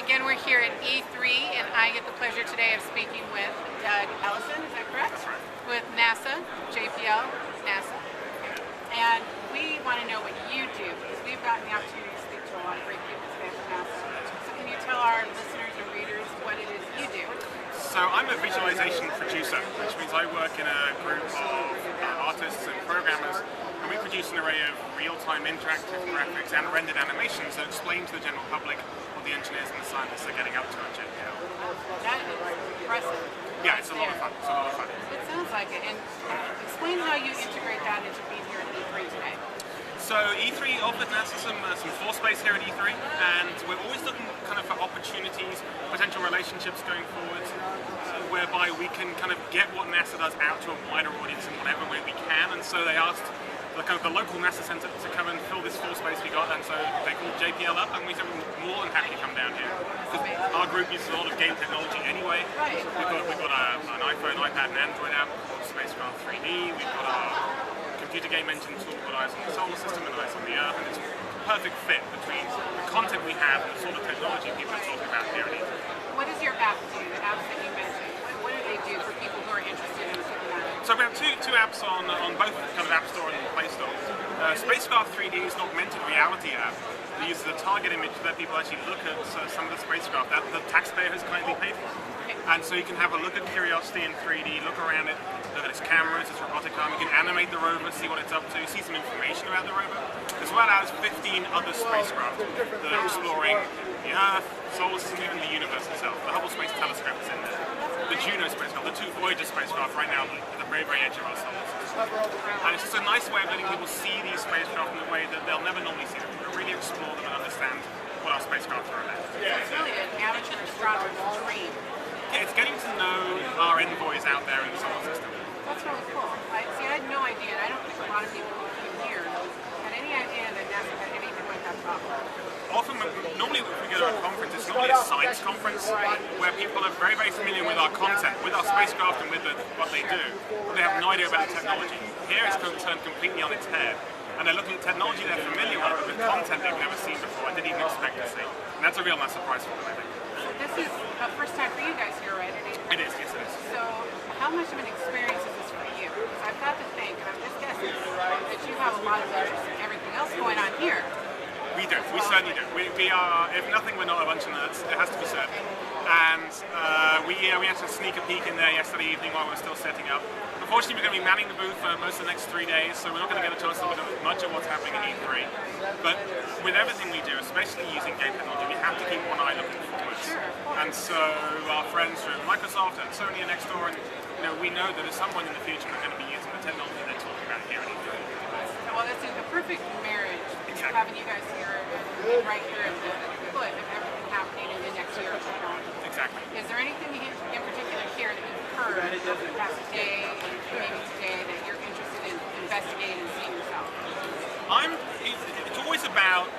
again, we're here at E3, and I get the pleasure today of speaking with Doug Ellison, is that correct? That's right. With NASA, JPL, NASA. And we want to know what you do, because we've gotten the opportunity to speak to a lot of great people today from NASA. So can you tell our listeners and readers what it is you do? So I'm a visualization producer, which means I work in a group of artists and programmers, and we produce an array of real-time interactive graphics and rendered animations that explain to the general public what the engineers and the scientists are getting up to at JPL. That is impressive. Yeah, it's a lot of fun. It's a lot of fun. It sounds like it. And explain how you integrate that into being here at E3 today. So E3 offered NASA some floor space here at E3, and we're always looking kind of for opportunities, potential relationships going forward, whereby we can kind of get what NASA does out to a wider audience in whatever way we can. And so they asked the local NASA center to come and fill this floor space we got, and so they called JPL up, and we said we're more than happy to come down here. Our group uses a lot of game technology anyway. Right. We've got an iPhone, iPad, and Android app called Spacecraft 3D. We've got our computer game engine tool called Eyes on the Solar System and Eyes on the Earth, and it's a perfect fit between the content we have and the sort of technology people are talking about here at E3. What does your app do, the apps that you mentioned? What do they do for people who are interested in looking at it? So we have two apps on both kind of App Store and Play Store. Spacecraft 3D is an augmented reality app that uses a target image to let people actually look at some of the spacecraft that the taxpayer has kindly paid for. And so you can have a look at Curiosity in 3D, look around it, look at its cameras, its robotic arm. You can animate the rover, see what it's up to, see some information about the rover, as well as 15 other spacecraft that are exploring the Earth, solar system, even the universe itself. The Hubble Space Telescope is in there. The Juno spacecraft, the two Voyager spacecraft right now at the very, very edge of our solar system. And it's just a nice way of letting people see these spacecraft in a way that they'll never normally see them, but really explore them and understand what our spacecraft are about. It's really an amateur astronomer's dream. Yeah, it's getting to know our envoys out there in the solar system. That's really cool. I had no idea, and I don't think a lot of people who came here had any idea that NASA had anything like that to offer. Often, normally if we go to a conference, it's normally a science conference where people are very, very familiar with our content, with our spacecraft and with what they do, but they have no idea about the technology. Here it's turned completely on its head, and they're looking at technology they're familiar with, but with content they've never seen before and didn't even expect to see. And that's a real nice surprise for them, I think. So this is a first time for you guys here, right? It is, yes it is. So how much of an experience is this for you? Because I've got to think, and I'm just guessing, that you have a lot of interest in everything else going on here. We do. We certainly do. We are, if nothing, we're not a bunch of nerds. It has to be said. And we had to sneak a peek in there yesterday evening while we were still setting up. Unfortunately, we're going to be manning the booth for most of the next 3 days, so we're not going to get a chance to look at much of what's happening in E3. But with everything we do, especially using game technology, we have to keep one eye looking forwards. And so our friends from Microsoft and Sony are next door, and we know that at some point in the future we're going to be using the technology they're talking about here at E3. Well, this is the perfect marriage. Exactly. Having you guys here, right here at the foot of everything happening in the next year of technology. Exactly. Is there anything in particular here that you've heard over the past day, maybe today, that you're interested in investigating and seeing yourself? It's always about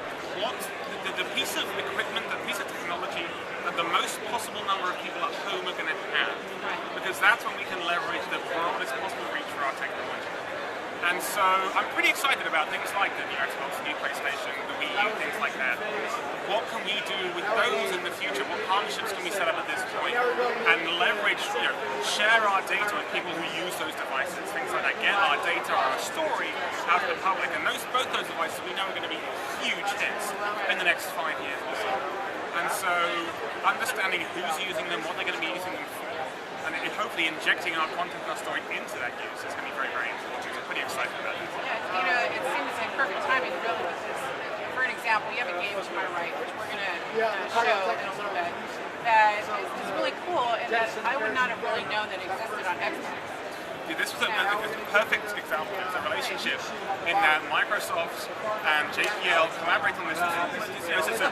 what the piece of equipment, the piece of technology that the most possible number of people at home are going to have. Right. Because that's when we can leverage the broadest possible reach for our technology. And so I'm pretty excited about things like the new Xbox, the new PlayStation, the Wii U, things like that. What can we do with those in the future? What partnerships can we set up at this point? And leverage, share our data with people who use those devices. Things like that. Get our data, our story out to the public. And both those devices we know are going to be huge hits in the next 5 years or so. And so understanding who's using them, what they're going to be using them for, and hopefully injecting our content and our story into that use is going to be very, very important. I'm pretty excited about this. Yeah, it seems like perfect timing, really, because, for an example, you have a game to my right, which we're going to show in a little bit, that is really cool, and that I would not have really known that existed on Xbox. This was a perfect example. It was a relationship in that Microsoft and JPL collaborate on this. It's a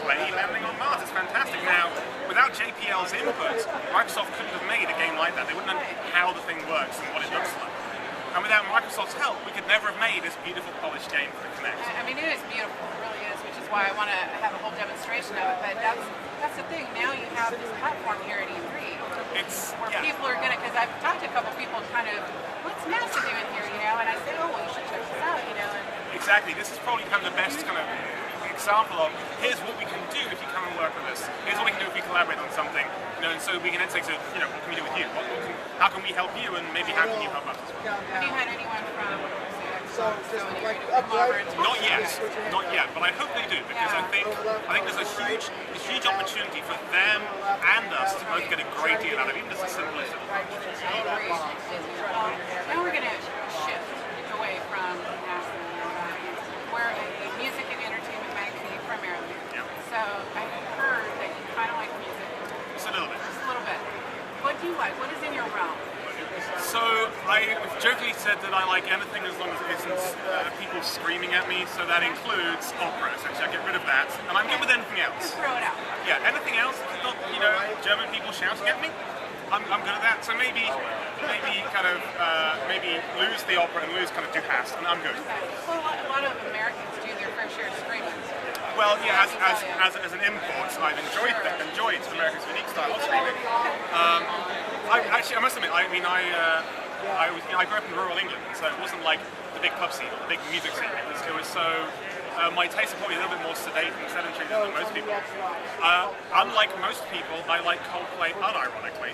play landing on Mars. It's fantastic. Now, without JPL's input, Microsoft couldn't have made a game like that. They wouldn't know how the thing works and what it looks like. And without Microsoft's help, we could never have made this beautiful, polished game for the Kinect. I mean, it is beautiful. It really is, which is why I want to have a whole demonstration of it. But that's the thing. Now you have this platform here at E3 where people are going to, because I've talked to a couple people kind of, what's NASA doing here, and I say, oh, well, you should check this out, And exactly. This is probably kind of the best kind of example of, here's what we can do if you come and work work on this. Here's what we can do if we collaborate on something. And so we can then say, so, what can we do with you? How can we help you, and maybe how can you help us as well? Have you had anyone from Not yet, but I hope they do, because I think there's a huge opportunity for them and us to both get a great deal out of even just a simple as now we're going to shift away from we're a music and entertainment magazine primarily. Yeah. So I heard that you kind of like music. Just a little bit. Just a little bit. What do you like? What is in your realm? So I jokingly said that I like anything as long as it isn't people screaming at me. So that includes opera. Essentially, I get rid of that, and I'm good with anything else. Just throw it out. Yeah, anything else, not German people shouting at me. I'm good at that. So maybe lose the opera and lose kind of Du Hast, and I'm good. Okay. Well, a lot of Americans do their fair share of screaming. Well, yeah, as an import, I've enjoyed America's unique style of screaming. I must admit, I grew up in rural England, so it wasn't like the big pub scene or the big music scene. It was so. My tastes are probably a little bit more sedate and sedentary than most people. Unlike most people, I like Coldplay unironically.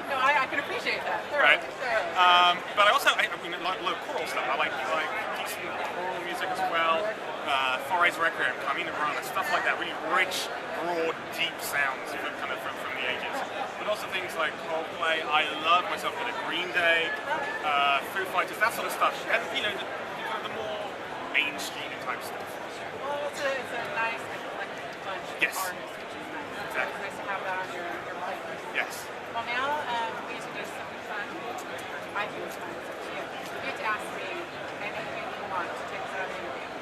No, I can appreciate that. Right. But I also like a lot of choral stuff. I like decent choral music as well. Foray's Requiem, Carmina Burana, stuff like that. Really rich, broad, deep sounds from the ages. But also things like Coldplay. I love myself a bit of Green Day, Foo Fighters, that sort of stuff. And the more mainstream type stuff. Well, it's a nice eclectic bunch of artists, which is nice. Exactly. It's nice to have that on your plate. Yes. Well, now we need to do something fun. I think it's fun. It's up to you. You get to ask me anything you want to take us out of the interview.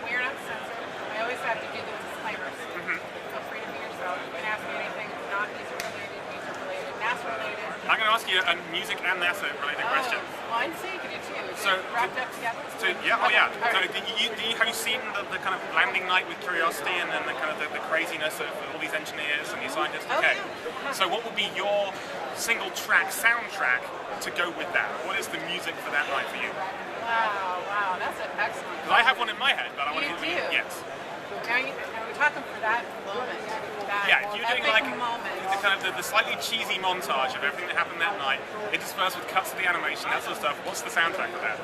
We're not censored. I always have to do the disclaimers. Feel free to be yourself. You can ask me anything not music-related, music-related, NASA-related. I'm going to ask you a music and NASA-related question. Well, I'd say you could do two. So, wrapped up together? So, yeah, oh yeah. So, have you seen the kind of landing night with Curiosity, and then the kind of the craziness of all these engineers and these scientists? Okay. So, what would be your single track soundtrack to go with that? What is the music for that night for you? Wow, that's an excellent. Because I have one in my head, but I want to hear it. Yes. Now we're talking for that moment. Yeah, if you're doing like moment. the slightly cheesy montage of everything that happened that night, interspersed with cuts of the animation, that sort of stuff. What's the soundtrack for that?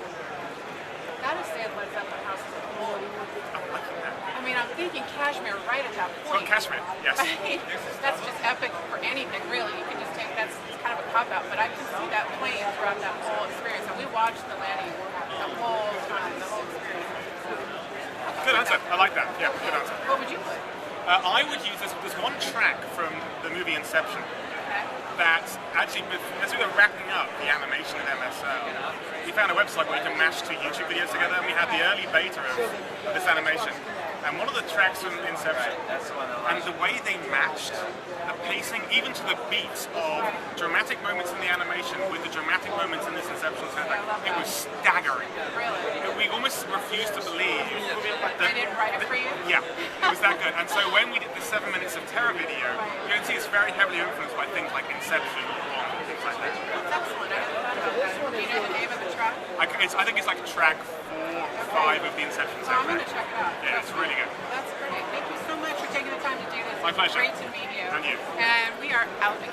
Gotta say Led Zeppelin House is cool. I mean, I'm thinking Kashmir right at that point. Oh, Kashmir, yes. That's just epic for anything, really. You can just take that's kind of a cop out, but I can see that playing throughout that whole experience. And we watched the landing the whole time, the whole experience. Good answer. I like that. Yeah, good answer. What would you put? I would use this. There's one track from the movie Inception that actually, as we were wrapping up the animation at MSL, we found a website where you can mash two YouTube videos together, and we had the early beta of this animation. And one of the tracks from Inception, and the way they matched the pacing, even to the beats of dramatic moments in the animation with the dramatic moments in this Inception soundtrack, it was staggering. Really? We almost refused to believe that They didn't write it for you? Yeah, it was that good. And so when we did the 7 Minutes of Terror video, you can see it's very heavily influenced by things like Inception or things like that. That's excellent. I hadn't thought about that. Do you know the name of the track? I think it's like track 4 or 5 of the Inception So I'm going soundtrack. to check it out. Yeah, it's really good. That's great. Thank you so much for taking the time to do this. My pleasure. Great to meet you. And you. And we are out again.